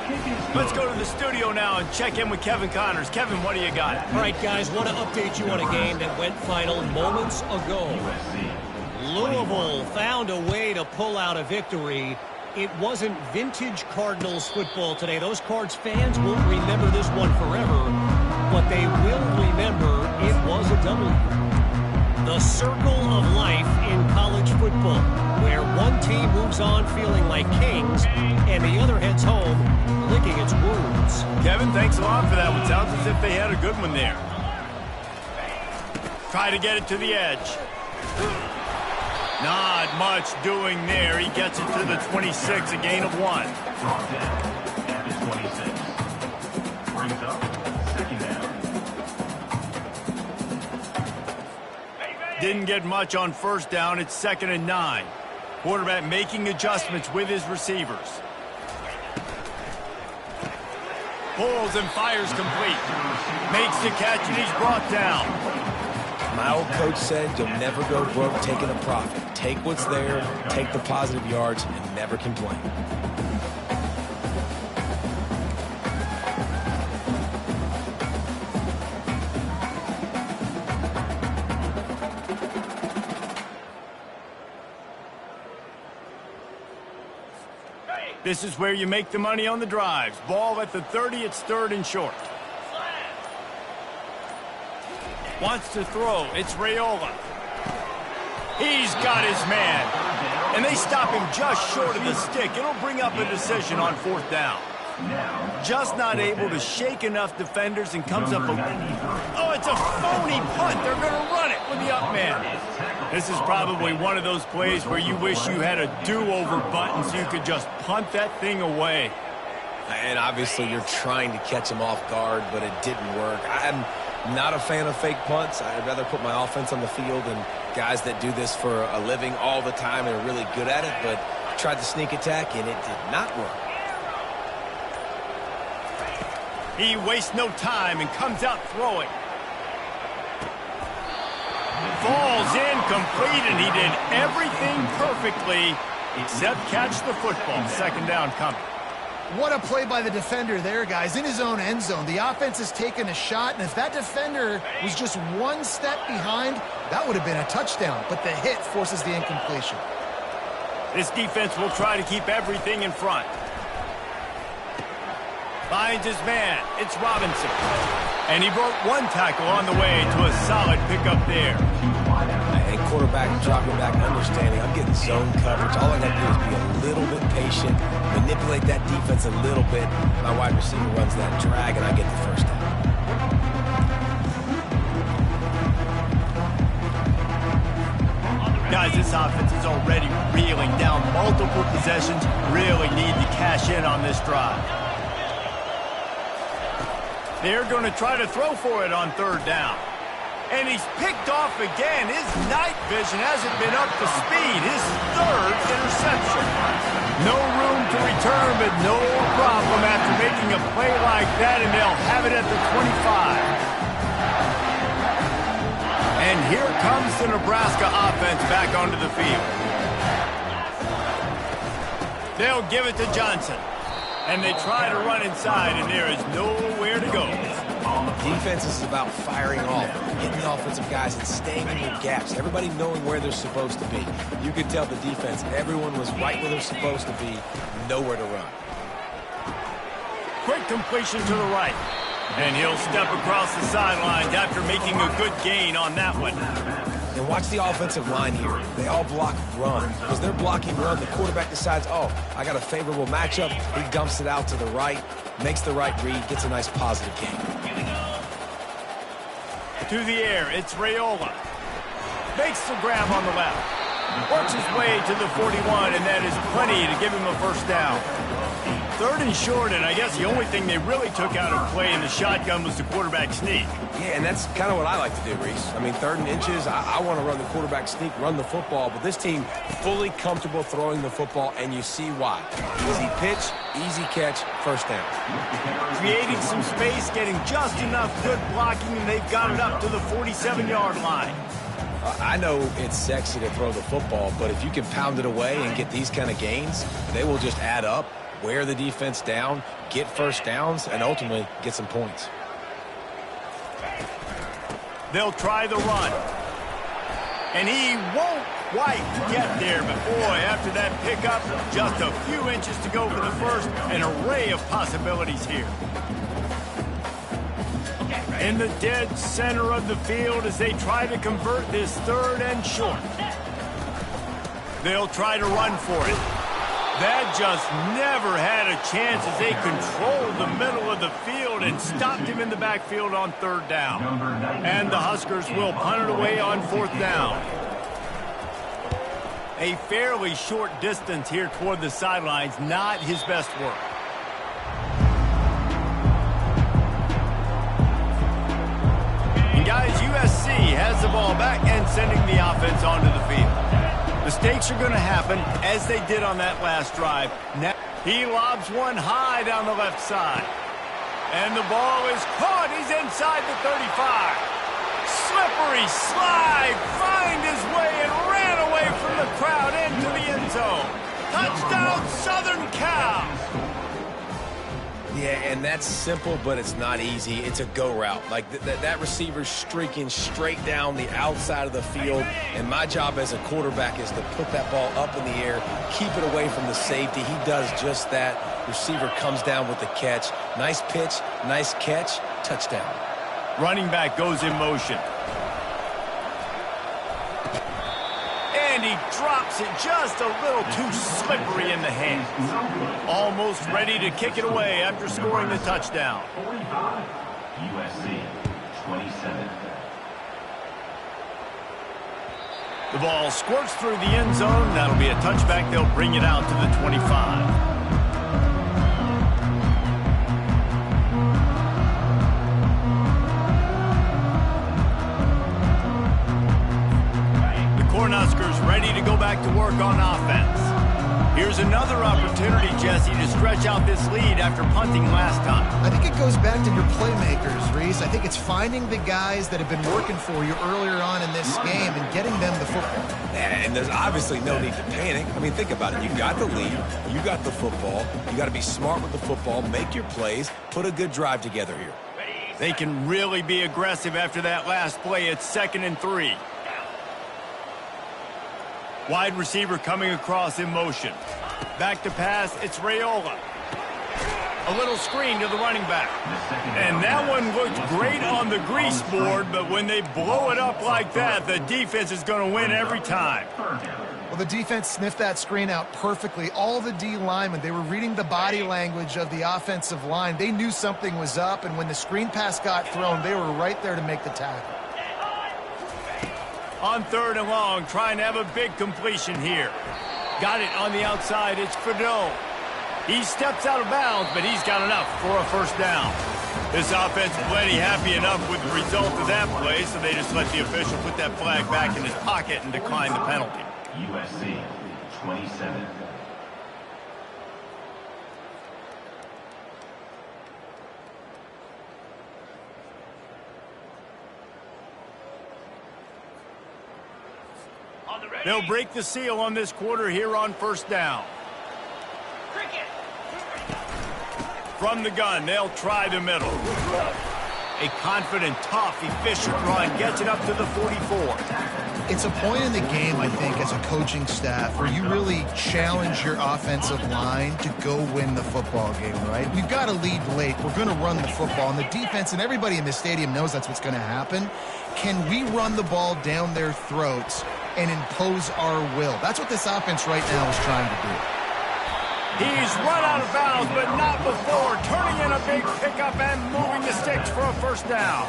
Let's go to the studio now and check in with Kevin Connors. Kevin, what do you got? All right, guys, want to update you on a game that went final moments ago. Louisville found a way to pull out a victory. It wasn't vintage Cardinals football today. Those Cards fans won't remember this one forever, but they will remember it was a W. The circle of life in college football, where one team moves on feeling like kings and the other heads home licking its wounds. Kevin, thanks a lot for that one. Sounds as if they had a good one there. Try to get it to the edge. Not much doing there. He gets it to the 26, a gain of 1. At the 26. Brings up second down. Didn't get much on first down. It's 2nd and 9. Quarterback making adjustments with his receivers. Pulls and fires complete. Makes the catch, and he's brought down. My old coach said you'll never go broke taking a profit. Take what's there, take the positive yards, and never complain. This is where you make the money on the drives. Ball at the 30, it's 3rd and short. Wants to throw. It's Raiola. He's got his man. And they stop him just short of the stick. It'll bring up a decision on 4th down. Just not able to shake enough defenders and comes up a... Oh, it's a phony punt. They're going to run it with the up man. This is probably one of those plays where you wish you had a do-over button so you could just punt that thing away. And obviously you're trying to catch him off guard, but it didn't work. I'm not a fan of fake punts. I'd rather put my offense on the field and guys that do this for a living all the time and are really good at it, but tried the sneak attack, and it did not work. He wastes no time and comes out throwing. Falls incomplete, and he did everything perfectly except catch the football. 2nd down coming. What a play by the defender there, guys. In his own end zone, the offense has taken a shot, and if that defender was just one step behind, that would have been a touchdown, but the hit forces the incompletion. This defense will try to keep everything in front. Finds his man. It's Robinson. And he broke one tackle on the way to a solid pickup there. And quarterback dropping back, understanding I'm getting zone coverage. All I got to do is be a little bit patient, manipulate that defense a little bit. My wide receiver runs that drag, and I get the 1st down. Guys, this offense is already reeling down multiple possessions. Really need to cash in on this drive. They're going to try to throw for it on 3rd down. And he's picked off again. His night vision hasn't been up to speed. His 3rd interception. No room to return, but no problem after making a play like that, and they'll have it at the 25. And here comes the Nebraska offense back onto the field. They'll give it to Johnson. And they try to run inside, and there is nowhere to go. Defense is about firing off, hitting the offensive guys and staying in your gaps. Everybody knowing where they're supposed to be. You could tell the defense, everyone was right where they're supposed to be, nowhere to run. Quick completion to the right. And he'll step across the sidelines after making a good gain on that one. And watch the offensive line here. They all block run. Because they're blocking run, the quarterback decides, oh, I got a favorable matchup. He dumps it out to the right, makes the right read, gets a nice positive gain. To the air, it's Raiola. Makes the grab on the left. Works his way to the 41, and that is plenty to give him a first down. Third and short, and I guess the only thing they really took out of play in the shotgun was the quarterback sneak. Yeah, and that's kind of what I like to do, Reese. I mean, 3rd and inches, I want to run the quarterback sneak, run the football, but this team fully comfortable throwing the football, and you see why. Easy pitch, easy catch, first down. Creating some space, getting just enough good blocking, and they've got it up to the 47-yard line. I know it's sexy to throw the football, but if you can pound it away and get these kind of gains, they will just add up, wear the defense down, get first downs, and ultimately get some points. They'll try the run. And he won't quite get there, but boy, after that pickup, just a few inches to go for the first, an array of possibilities here. In the dead center of the field as they try to convert this 3rd and short. They'll try to run for it. That just never had a chance as they controlled the middle of the field and stopped him in the backfield on 3rd down. And the Huskers will punt it away on 4th down. A fairly short distance here toward the sidelines, not his best work. And guys, USC has the ball back and sending the offense onto the field. Mistakes are going to happen, as they did on that last drive. Now he lobs one high down the left side. And the ball is caught. He's inside the 35. Slippery slide. Find his way and ran away from the crowd into the end zone. Touchdown, Southern Cal. Yeah, and that's simple, but it's not easy. It's a go route. Like, that receiver's streaking straight down the outside of the field, and my job as a quarterback is to put that ball up in the air, keep it away from the safety. He does just that. Receiver comes down with the catch. Nice pitch, nice catch, touchdown. Running back goes in motion. And he drops it just a little too slippery in the hands. Almost ready to kick it away after scoring the touchdown. 45, USC 27. The ball squirts through the end zone. That'll be a touchback. They'll bring it out to the 25. Cornhuskers ready to go back to work on offense. Here's another opportunity, Jesse, to stretch out this lead after punting last time. I think it goes back to your playmakers, Reese. I think it's finding the guys that have been working for you earlier on in this game and getting them the football. And there's obviously no need to panic. I mean, think about it. You got the lead. You got the football. You got to be smart with the football, make your plays, put a good drive together here. They can really be aggressive after that last play. It's 2nd and 3. Wide receiver coming across in motion. Back to pass, it's Raiola. A little screen to the running back. And that one looked great on the grease board, but when they blow it up like that, the defense is going to win every time. Well, the defense sniffed that screen out perfectly. All the D linemen, they were reading the body language of the offensive line. They knew something was up, and when the screen pass got thrown, they were right there to make the tackle. On 3rd and long, trying to have a big completion here. Got it on the outside, it's Fedot. He steps out of bounds, but he's got enough for a first down. This offense plenty happy enough with the result of that play, so they just let the official put that flag back in his pocket and decline the penalty. USC 27. They'll break the seal on this quarter here on 1st down. From the gun, they'll try the middle. A confident, tough, efficient run gets it up to the 44. It's a point in the game, I think, as a coaching staff where you really challenge your offensive line to go win the football game, right? We've got to lead late. We're going to run the football. And the defense and everybody in the stadium knows that's what's going to happen. Can we run the ball down their throats and impose our will? That's what this offense right now is trying to do. He's run out of bounds, but not before turning in a big pickup and moving the sticks for a first down.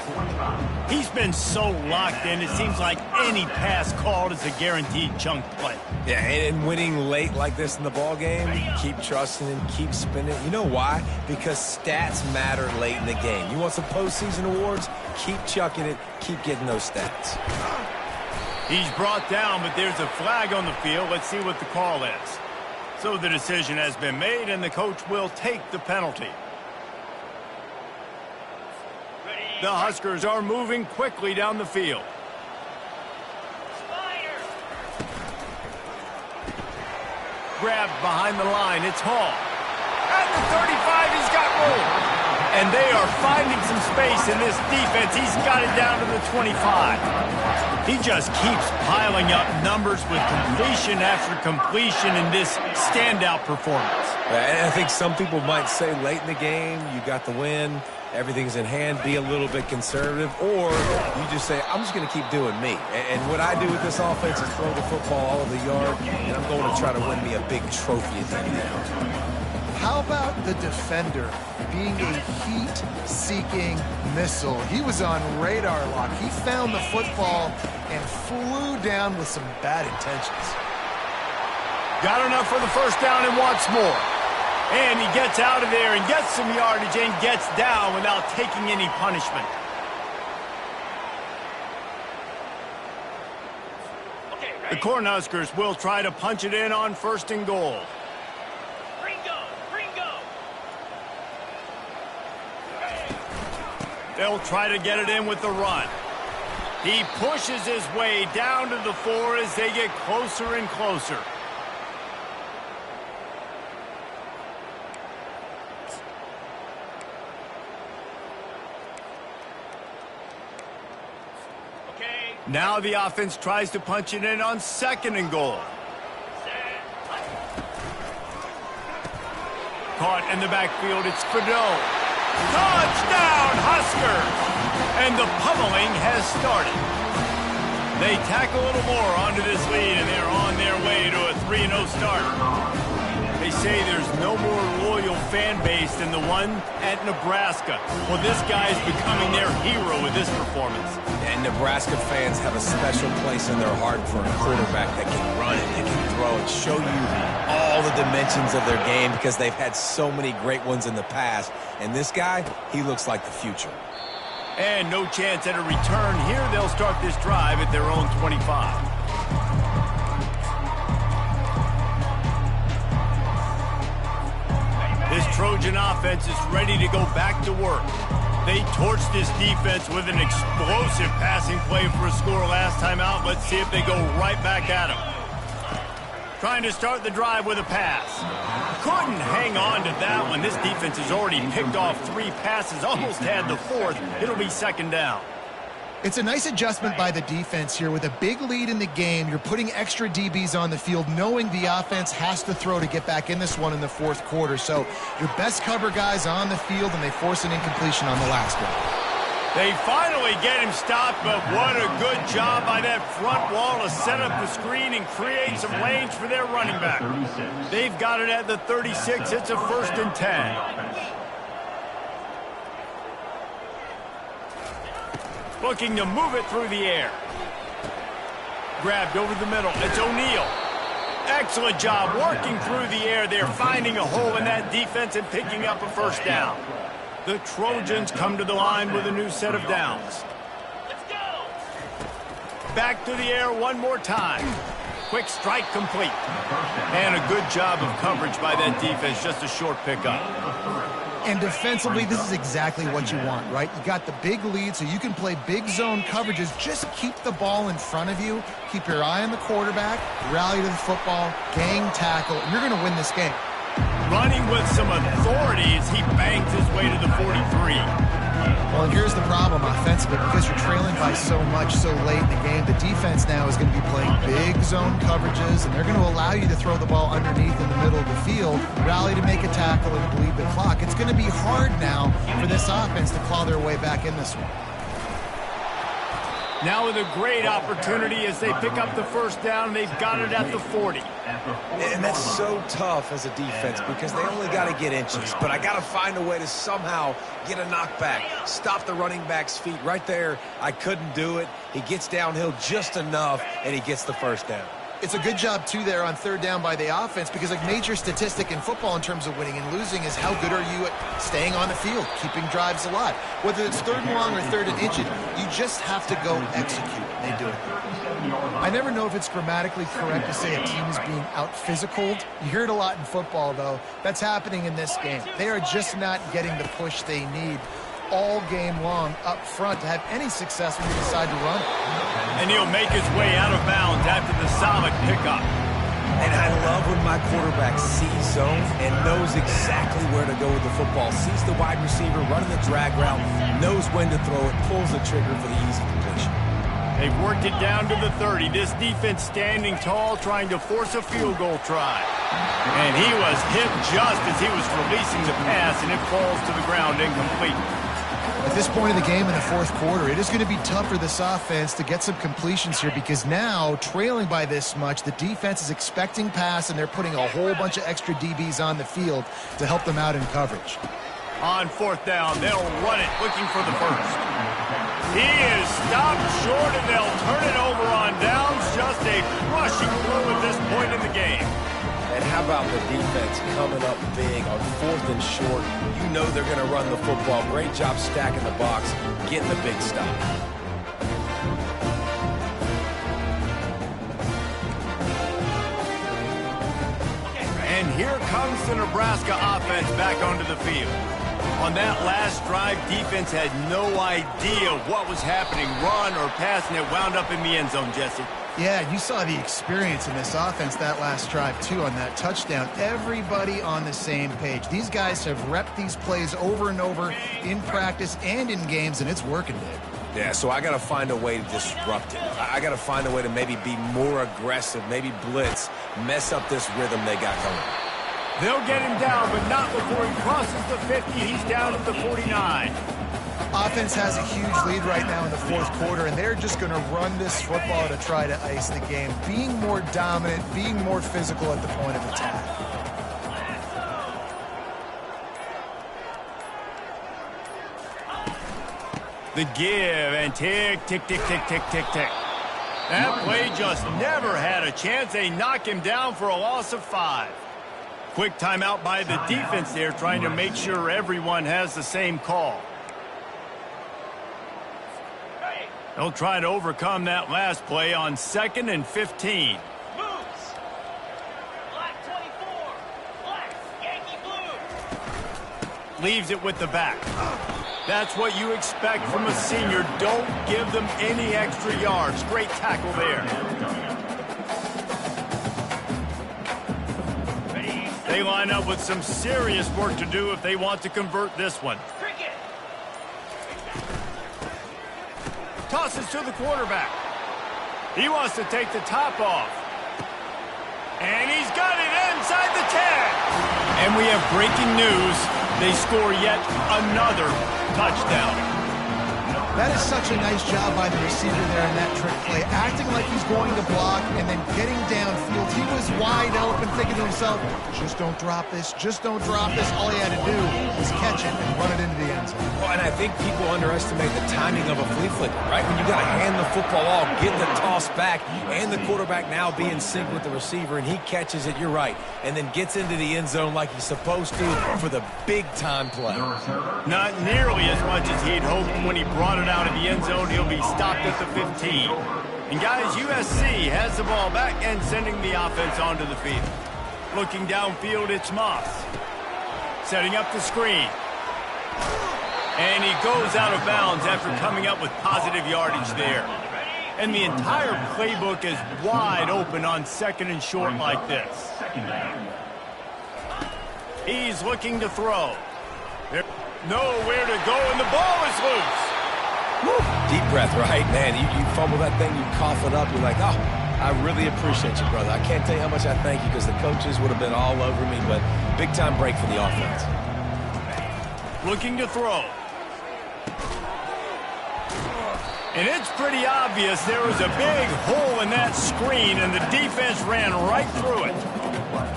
He's been so locked in, it seems like any pass called is a guaranteed chunk play. Yeah, and winning late like this in the ball game, keep trusting him, keep spinning. You know why? Because stats matter late in the game. You want some postseason awards? Keep chucking it, keep getting those stats. He's brought down, but there's a flag on the field. Let's see what the call is. So the decision has been made, and the coach will take the penalty. The Huskers are moving quickly down the field. Grabbed behind the line, it's Hall. At the 35, he's got room. And they are finding some space in this defense. He's got it down to the 25. He just keeps piling up numbers with completion after completion in this standout performance. And I think some people might say late in the game, you got the win, everything's in hand, be a little bit conservative, or you just say, I'm just going to keep doing me. And what I do with this offense is throw the football all over the yard, and I'm going to try to win me a big trophy at the end of the day. How about the defender being a heat-seeking missile? He was on radar lock. He found the football and flew down with some bad intentions. Got enough for the first down and wants more. And he gets out of there and gets some yardage and gets down without taking any punishment. The Cornhuskers will try to punch it in on 1st and goal. They'll try to get it in with the run. He pushes his way down to the 4 as they get closer and closer. Now the offense tries to punch it in on 2nd and goal. Caught in the backfield, it's Fado. Touchdown, Huskers! And the pummeling has started. They tack a little more onto this lead, and they're on their way to a 3-0 start. They say there's no more loyal fan base than the one at Nebraska. Well, this guy is becoming their hero with this performance. And Nebraska fans have a special place in their heart for a quarterback that can run it, that can throw it, show you all the dimensions of their game because they've had so many great ones in the past. And this guy, he looks like the future. And no chance at a return here. They'll start this drive at their own 25. This Trojan offense is ready to go back to work. They torched this defense with an explosive passing play for a score last time out. Let's see if they go right back at him. Trying to start the drive with a pass. Couldn't hang on to that one. This defense has already picked off 3 passes, almost had the 4th. It'll be 2nd down. It's a nice adjustment by the defense here. With a big lead in the game, you're putting extra DBs on the field, knowing the offense has to throw to get back in this one in the 4th quarter. So your best cover guys on the field, and they force an incompletion on the last one. They finally get him stopped, but what a good job by that front wall to set up the screen and create some lanes for their running back. They've got it at the 36. It's a 1st and 10. Looking to move it through the air. Grabbed over the middle. It's O'Neal. Excellent job working through the air there, finding a hole in that defense and picking up a 1st down. The Trojans come to the line with a new set of downs. Let's go! Back to the air one more time. Quick strike complete. And a good job of coverage by that defense, just a short pickup. And defensively, this is exactly what you want, right? You got the big lead, so you can play big zone coverages. Just keep the ball in front of you. Keep your eye on the quarterback. Rally to the football. Gang tackle. You're going to win this game. running with some authority as he bangs his way to the 43. Well, and here's the problem offensively. Because you're trailing by so much so late in the game, the defense now is going to be playing big zone coverages, and they're going to allow you to throw the ball underneath in the middle of the field, rally to make a tackle, and bleed the clock. It's going to be hard now for this offense to claw their way back in this one. Now with a great opportunity as they pick up the first down. They've got it at the 40. And that's so tough as a defense because they only got to get inches. But I got to find a way to somehow get a knockback, stop the running back's feet. Right there, I couldn't do it. He gets downhill just enough, and he gets the first down. It's a good job, too, there on third down by the offense because a major statistic in football in terms of winning and losing is how good are you at staying on the field, keeping drives alive. Whether it's third and long or third and inches, you just have to go execute. They do it. I never know if it's grammatically correct to say a team is being out-physicaled. You hear it a lot in football, though. That's happening in this game. They are just not getting the push they need all game long up front to have any success when you decide to run it. And he'll make his way out of bounds after the solid pickup. And I love when my quarterback sees zone and knows exactly where to go with the football. Sees the wide receiver running the drag route, knows when to throw it, pulls the trigger for the easy completion. They've worked it down to the 30. This defense standing tall, trying to force a field goal try. And he was hit just as he was releasing the pass, and it falls to the ground incomplete. At this point of the game in the fourth quarter, it is going to be tough for this offense to get some completions here because now, trailing by this much, the defense is expecting pass, and they're putting a whole bunch of extra DBs on the field to help them out in coverage. On fourth down, they'll run it, looking for the first. He is stopped short, and they'll turn it over on downs. Just a crushing blow at this point in the game. And how about the defense coming up big on fourth and short? You know they're going to run the football. Great job stacking the box, getting the big stop. And here comes the Nebraska offense back onto the field. On that last drive, defense had no idea what was happening, run or pass, and it wound up in the end zone, Jesse. Yeah, you saw the experience in this offense that last drive, too, on that touchdown. Everybody on the same page. These guys have repped these plays over and over in practice and in games, and it's working, Dave. Yeah, so I got to find a way to disrupt it. I got to find a way to maybe be more aggressive, maybe blitz, mess up this rhythm they got going. They'll get him down, but not before he crosses the 50. He's down at the 49. Offense has a huge lead right now in the fourth quarter, and they're just going to run this football to try to ice the game, being more dominant, being more physical at the point of attack. The give, and tick, tick, tick, tick, tick, tick, tick. That play just never had a chance. They knock him down for a loss of 5. Quick timeout by the defense there, trying to make sure everyone has the same call. They'll try to overcome that last play on 2nd and 15. Moves. Black 24. Black. Yankee blue. Leaves it with the back. That's what you expect from a senior. Don't give them any extra yards. Great tackle there. They line up with some serious work to do if they want to convert this one. Tosses to the quarterback. He wants to take the top off. And he's got it inside the 10. And we have breaking news. They score yet another touchdown. That is such a nice job by the receiver there in that trick play, acting like he's going to block and then getting downfield. He was wide open, thinking to himself, just don't drop this, just don't drop this. All he had to do was catch it and run it into the end zone. Well, and I think people underestimate the timing of a flea flicker, right? When you got to hand the football off, get the toss back, and the quarterback now be in sync with the receiver, and he catches it, you're right, and then gets into the end zone like he's supposed to for the big-time play. Not nearly as much as he'd hoped when he brought it out of the end zone. He'll be stopped at the 15. And guys, USC has the ball back and sending the offense onto the field. Looking downfield, it's Moss. Setting up the screen. And he goes out of bounds after coming up with positive yardage there. And the entire playbook is wide open on 2nd and short like this. He's looking to throw. There's nowhere to go, and the ball is loose. Woo. Deep breath, right? Man, you fumble that thing, you cough it up, you're like, oh, I really appreciate you, brother. I can't tell you how much I thank you because the coaches would have been all over me, but big-time break for the offense. Looking to throw. And it's pretty obvious there was a big hole in that screen, and the defense ran right through it.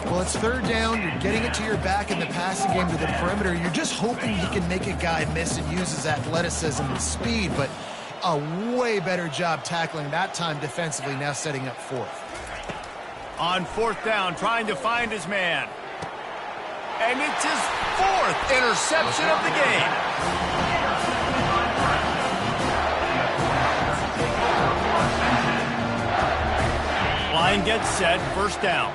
Well, it's third down. You're getting it to your back in the passing game to the perimeter. You're just hoping he can make a guy miss and use his athleticism and speed, but a way better job tackling that time defensively, now setting up fourth. On fourth down, trying to find his man. And it's his fourth interception of the game. Line gets set, first down.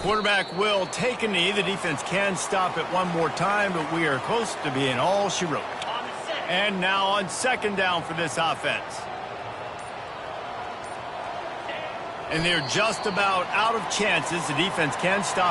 Quarterback will take a knee. The defense can stop it one more time, but we are close to being all she wrote. And now on second down for this offense. And they're just about out of chances. The defense can stop